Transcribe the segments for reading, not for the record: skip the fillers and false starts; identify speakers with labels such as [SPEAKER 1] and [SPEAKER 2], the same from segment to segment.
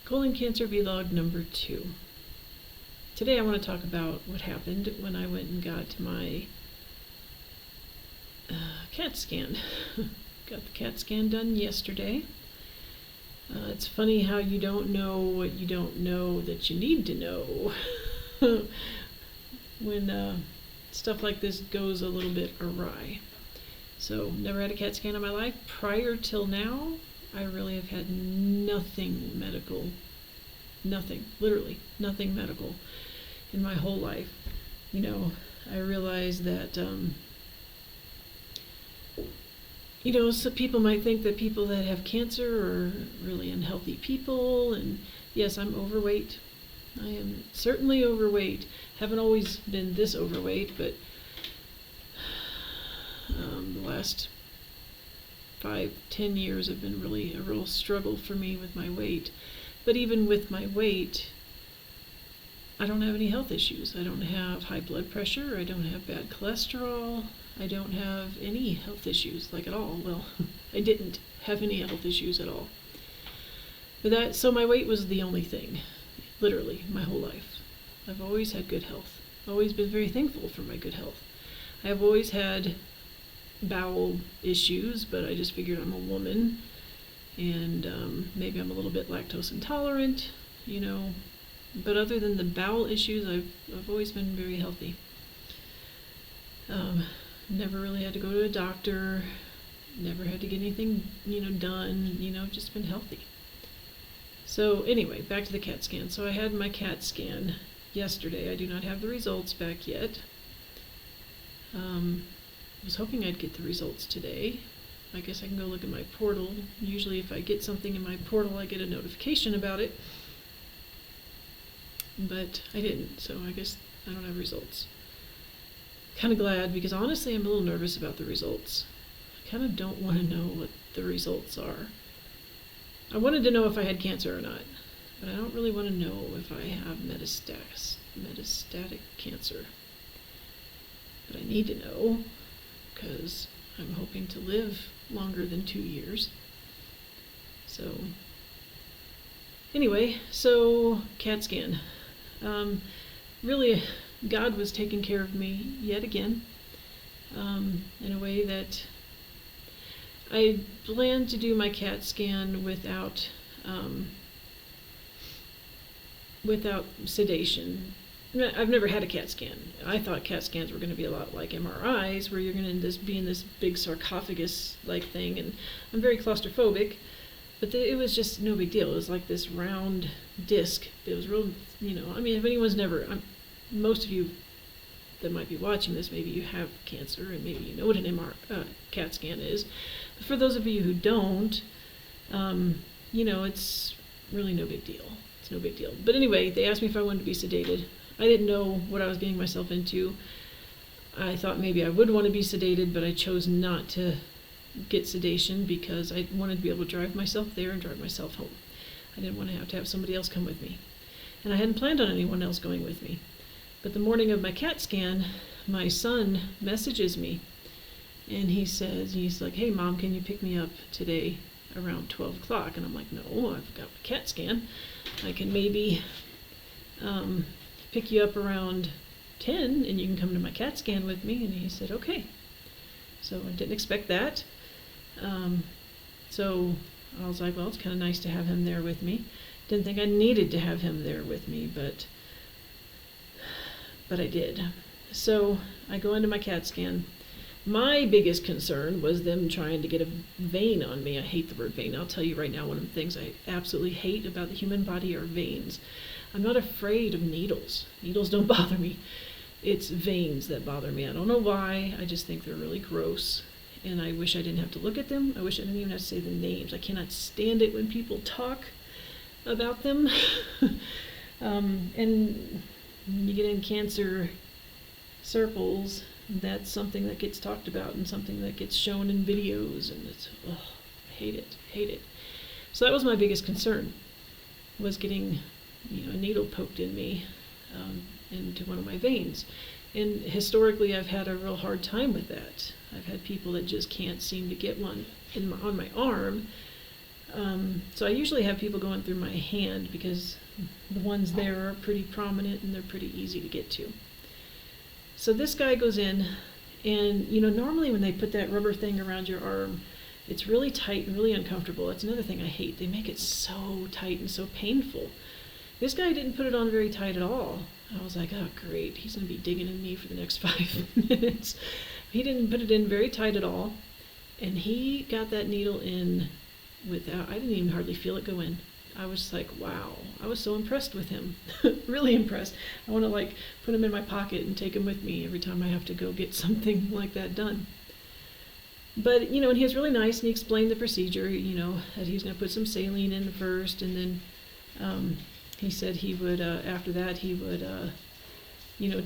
[SPEAKER 1] Colon cancer vlog number 2. Today I want to talk about what happened when I went and got my CAT scan. Got the CAT scan done yesterday. It's funny how you don't know what you don't know that you need to know when stuff like this goes a little bit awry. So, never had a CAT scan in my life. Prior till now, I really have had nothing medical. Nothing, literally, nothing medical in my whole life. You know, I realize that, some people might think that people that have cancer are really unhealthy people, and yes, I'm overweight. I am certainly overweight. Haven't always been this overweight, but the last 5-10 years have been really a real struggle for me with my weight. But even with my weight, I don't have any health issues. I don't have high blood pressure. I don't have bad cholesterol. I don't have any health issues, like at all. Well, I didn't have any health issues at all. So my weight was the only thing, literally, my whole life. I've always had good health. Always been very thankful for my good health. I've always had bowel issues, but I just figured I'm a woman, and maybe I'm a little bit lactose intolerant, But other than the bowel issues, I've always been very healthy. Never really had to go to a doctor. Never had to get anything, done. Just been healthy. So anyway, back to the CAT scan. So I had my CAT scan yesterday. I do not have the results back yet. I was hoping I'd get the results today. I guess I can go look at my portal. Usually if I get something in my portal, I get a notification about it. But I didn't, so I guess I don't have results. Kind of glad, because honestly I'm a little nervous about the results. I kind of don't want to know what the results are. I wanted to know if I had cancer or not, but I don't really want to know if I have metastatic cancer. But I need to know, because I'm hoping to live longer than 2 years. So, anyway, CAT scan. Really, God was taking care of me yet again, in a way that I planned to do my CAT scan without sedation. I've never had a CAT scan. I thought CAT scans were going to be a lot like MRIs, where you're going to just be in this big sarcophagus-like thing, and I'm very claustrophobic, but it was just no big deal. It was like this round disc. It was real, if anyone's most of you that might be watching this, maybe you have cancer, and maybe you know what an CAT scan is. But for those of you who don't, it's really no big deal. It's no big deal. But anyway, they asked me if I wanted to be sedated. I didn't know what I was getting myself into. I thought maybe I would want to be sedated, but I chose not to get sedation because I wanted to be able to drive myself there and drive myself home. I didn't want to have somebody else come with me. And I hadn't planned on anyone else going with me. But the morning of my CAT scan, my son messages me, and he's like, "Hey Mom, can you pick me up today around 12 o'clock? And I'm like, "No, I've got my CAT scan. I can maybe pick you up around 10 and you can come to my CAT scan with me." And he said, "Okay." So I didn't expect that. So I was like, well, it's kind of nice to have him there with me. Didn't think I needed to have him there with me, but I did. So I go into my CAT scan. My biggest concern was them trying to get a vein on me. I hate the word vein. I'll tell you right now, one of the things I absolutely hate about the human body are veins. I'm not afraid of needles. Needles don't bother me. It's veins that bother me. I don't know why. I just think they're really gross. And I wish I didn't have to look at them. I wish I didn't even have to say the names. I cannot stand it when people talk about them. And when you get in cancer circles, that's something that gets talked about and something that gets shown in videos, and I hate it. So that was my biggest concern, was getting a needle poked in me, into one of my veins. And historically I've had a real hard time with that. I've had people that just can't seem to get one on my arm, So I usually have people going through my hand because the ones there are pretty prominent and they're pretty easy to get to. So this guy goes in, and normally when they put that rubber thing around your arm, it's really tight and really uncomfortable. That's another thing I hate. They make it so tight and so painful. This guy didn't put it on very tight at all. I was like, oh great, he's going to be digging in me for the next 5 minutes. He didn't put it in very tight at all, and he got that needle in without, I didn't even hardly feel it go in. I was like, wow. I was so impressed with him. Really impressed. I want to put him in my pocket and take him with me every time I have to go get something like that done. But, and he was really nice, and he explained the procedure, that he was going to put some saline in first, and then he said he would, after that, he would,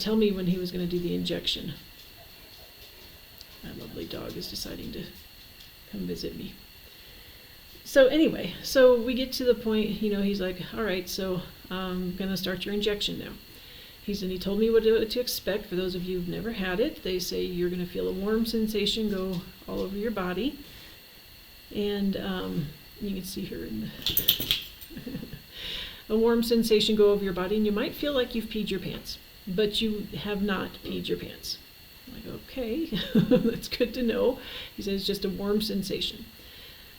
[SPEAKER 1] tell me when he was going to do the injection. My lovely dog is deciding to come visit me. So anyway, so we get to the point, he's like, all right, so I'm going to start your injection now. He told me what to expect. For those of you who've never had it, they say you're going to feel a warm sensation go all over your body. And you can see her in the a warm sensation go over your body, and you might feel like you've peed your pants, but you have not peed your pants. I'm like, okay, that's good to know. He says it's just a warm sensation.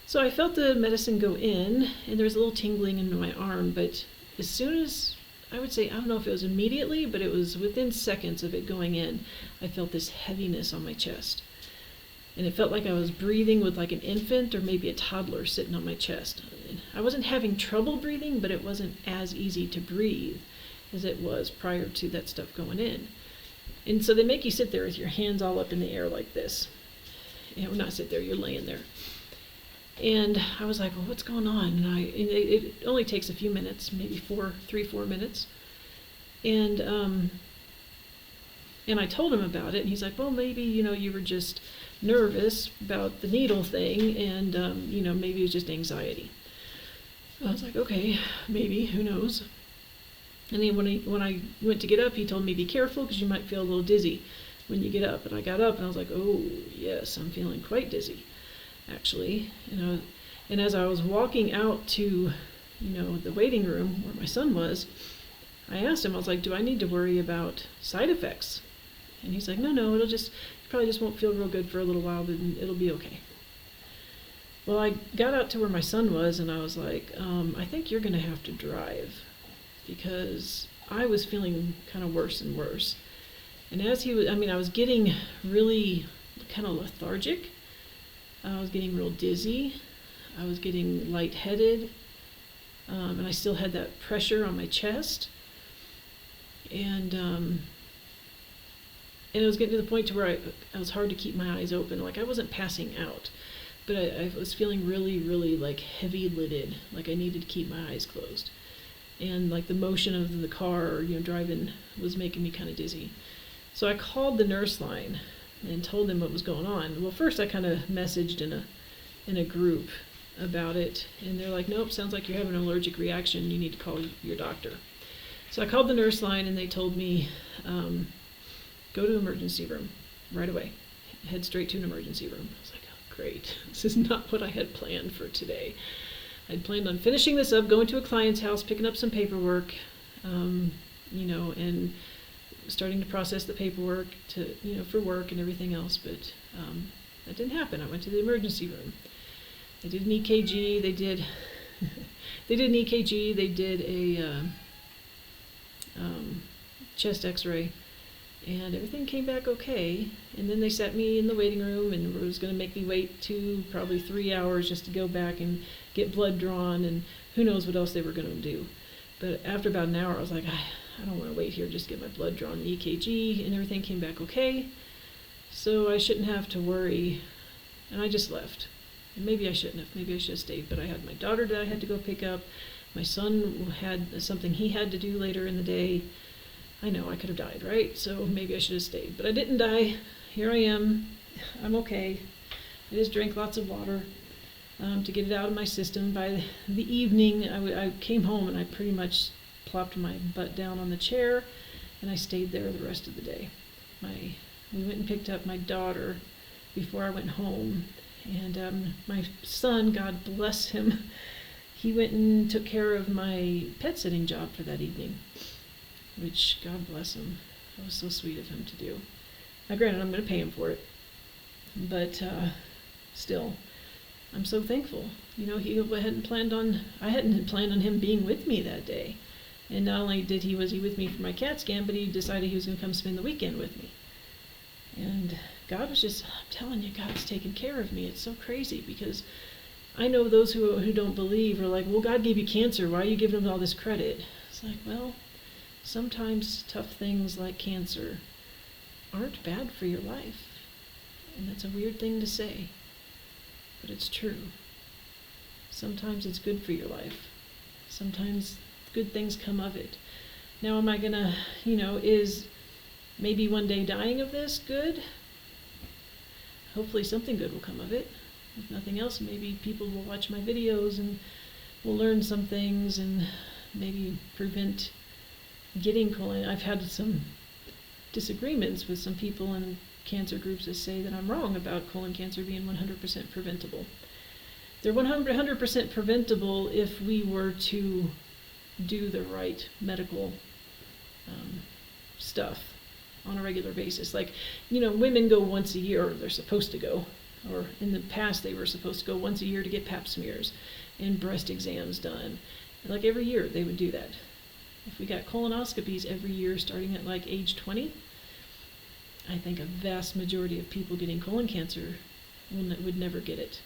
[SPEAKER 1] So I felt the medicine go in, and there was a little tingling in my arm, but as soon as, I would say, I don't know if it was immediately, but it was within seconds of it going in, I felt this heaviness on my chest. And it felt like I was breathing with like an infant or maybe a toddler sitting on my chest. I wasn't having trouble breathing, but it wasn't as easy to breathe as it was prior to that stuff going in. And so they make you sit there with your hands all up in the air like this. Well, not sit there, you're laying there. And I was like, well, what's going on? And it only takes a few minutes, maybe 4 minutes. And I told him about it, and he's like, well, maybe, you were just nervous about the needle thing, and, maybe it was just anxiety. I was like, okay, maybe, who knows? And then when I went to get up, he told me, be careful, because you might feel a little dizzy when you get up. And I got up, and I was like, oh, yes, I'm feeling quite dizzy, actually. And as I was walking out to, the waiting room where my son was, I asked him, I was like, do I need to worry about side effects? And he's like, no, you probably just won't feel real good for a little while, but it'll be okay. Well, I got out to where my son was, and I was like, I think you're going to have to drive, because I was feeling kind of worse and worse. And as he was, I was getting really kind of lethargic. I was getting real dizzy. I was getting lightheaded. And I still had that pressure on my chest. And it was getting to the point to where I was hard to keep my eyes open. Like I wasn't passing out, but I was feeling really, really like heavy-lidded, like I needed to keep my eyes closed. And like the motion of the car, driving was making me kind of dizzy. So I called the nurse line and told them what was going on. Well, first I kind of messaged in a group about it, and they're like, nope, sounds like you're having an allergic reaction. You need to call your doctor. So I called the nurse line, and they told me, go to emergency room right away. Head straight to an emergency room. I was like, oh, great. This is not what I had planned for today. I'd planned on finishing this up, going to a client's house, picking up some paperwork, and starting to process the paperwork for work and everything else, but that didn't happen. I went to the emergency room. They did an EKG. They did an EKG. They did a chest X-ray, and everything came back okay. And then they sat me in the waiting room, and it was going to make me wait probably 3 hours just to go back and get blood drawn, and who knows what else they were going to do. But after about an hour, I was like, I don't want to wait here, just get my blood drawn, the EKG, and everything came back okay. So I shouldn't have to worry, and I just left. And maybe I shouldn't have, maybe I should have stayed, but I had my daughter that I had to go pick up. My son had something he had to do later in the day. I know I could have died, right? So maybe I should have stayed, but I didn't die. Here I am. I'm okay. I just drank lots of water to get it out of my system. By the evening, I came home and I pretty much plopped my butt down on the chair, and I stayed there the rest of the day. We went and picked up my daughter before I went home, And my son, God bless him, he went and took care of my pet sitting job for that evening, which, God bless him, that was so sweet of him to do. Now granted, I'm going to pay him for it, but still, I'm so thankful. You know, I hadn't planned on him being with me that day. And not only was he with me for my CAT scan, but he decided he was going to come spend the weekend with me. And God was just, I'm telling you, God's taking care of me. It's so crazy, because I know those who don't believe are like, well, God gave you cancer. Why are you giving him all this credit? It's like, well, sometimes tough things like cancer aren't bad for your life. And that's a weird thing to say, but it's true. Sometimes it's good for your life. Sometimes good things come of it. Now, am I gonna, is maybe one day dying of this good? Hopefully something good will come of it. If nothing else, maybe people will watch my videos and will learn some things and maybe prevent getting colon. I've had some disagreements with some people in cancer groups that say that I'm wrong about colon cancer being 100% preventable. They're 100% preventable if we were to do the right medical stuff on a regular basis. Like, women go once a year, or they're supposed to go, or in the past they were supposed to go once a year to get pap smears and breast exams done. And like every year they would do that. If we got colonoscopies every year starting at like age 20, I think a vast majority of people getting colon cancer would never get it.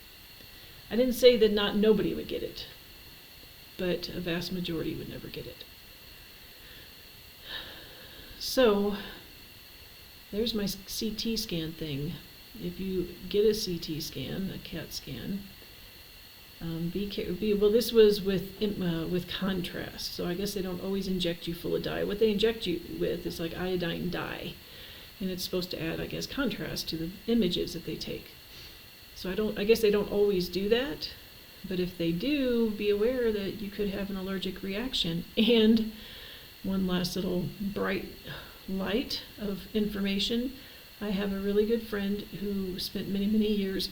[SPEAKER 1] I didn't say that nobody would get it, but a vast majority would never get it. So there's my CT scan thing. If you get a CT scan, a CAT scan, well, this was with contrast, so I guess they don't always inject you full of dye. What they inject you with is like iodine dye, and it's supposed to add, I guess, contrast to the images that they take. So I guess they don't always do that, but if they do, be aware that you could have an allergic reaction. And one last little bright light of information. I have a really good friend who spent many, many years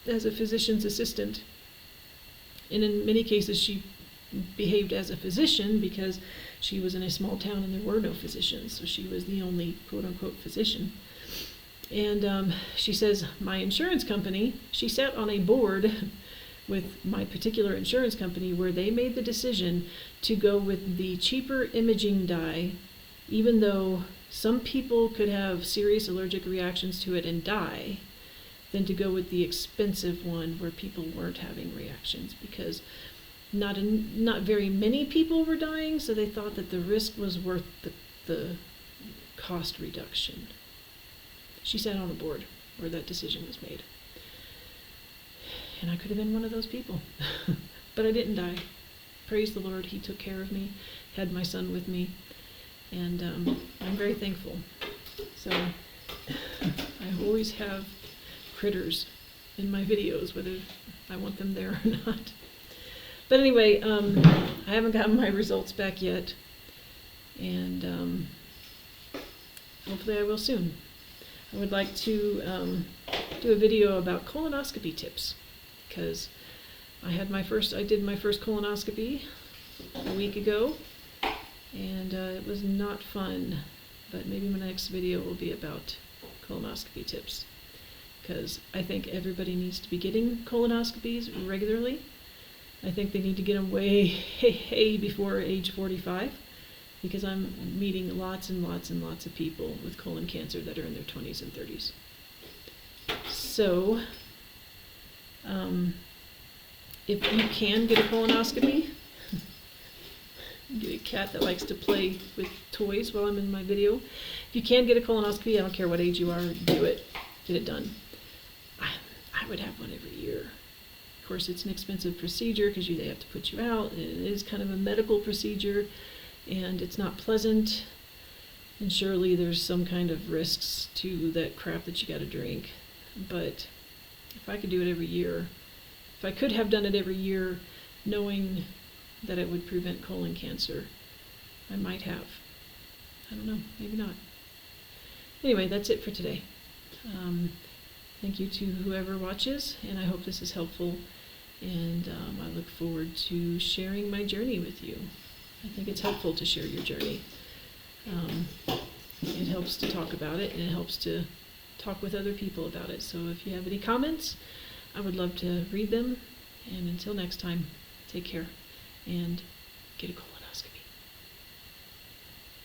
[SPEAKER 1] as a physician's assistant. And in many cases, she behaved as a physician because she was in a small town and there were no physicians. So she was the only quote-unquote physician. And she says, my insurance company, she sat on a board with my particular insurance company where they made the decision to go with the cheaper imaging dye, even though some people could have serious allergic reactions to it and die, than to go with the expensive one where people weren't having reactions, because not very many people were dying, so they thought that the risk was worth the cost reduction. She sat on a board where that decision was made. And I could have been one of those people. But I didn't die. Praise the Lord, he took care of me, had my son with me, and I'm very thankful. So I always have critters in my videos, whether I want them there or not. But anyway, I haven't gotten my results back yet, and hopefully I will soon. I would like to do a video about colonoscopy tips, because I did my first colonoscopy a week ago, and it was not fun, but maybe my next video will be about colonoscopy tips, because I think everybody needs to be getting colonoscopies regularly. I think they need to get them way before age 45, because I'm meeting lots and lots and lots of people with colon cancer that are in their 20s and 30s. So, if you can get a colonoscopy, get a cat that likes to play with toys while I'm in my video. If you can get a colonoscopy, I don't care what age you are, do it. Get it done. I would have one every year. Of course, it's an expensive procedure because they have to put you out. It is kind of a medical procedure, and it's not pleasant. And surely there's some kind of risks to that crap that you got to drink. But if I could do it every year, if I could have done it every year, knowing that it would prevent colon cancer, I might have. I don't know, maybe not. Anyway, that's it for today. Thank you to whoever watches, and I hope this is helpful. And I look forward to sharing my journey with you. I think it's helpful to share your journey. It helps to talk about it, and it helps to talk with other people about it. So if you have any comments, I would love to read them. And until next time, take care and get a cola.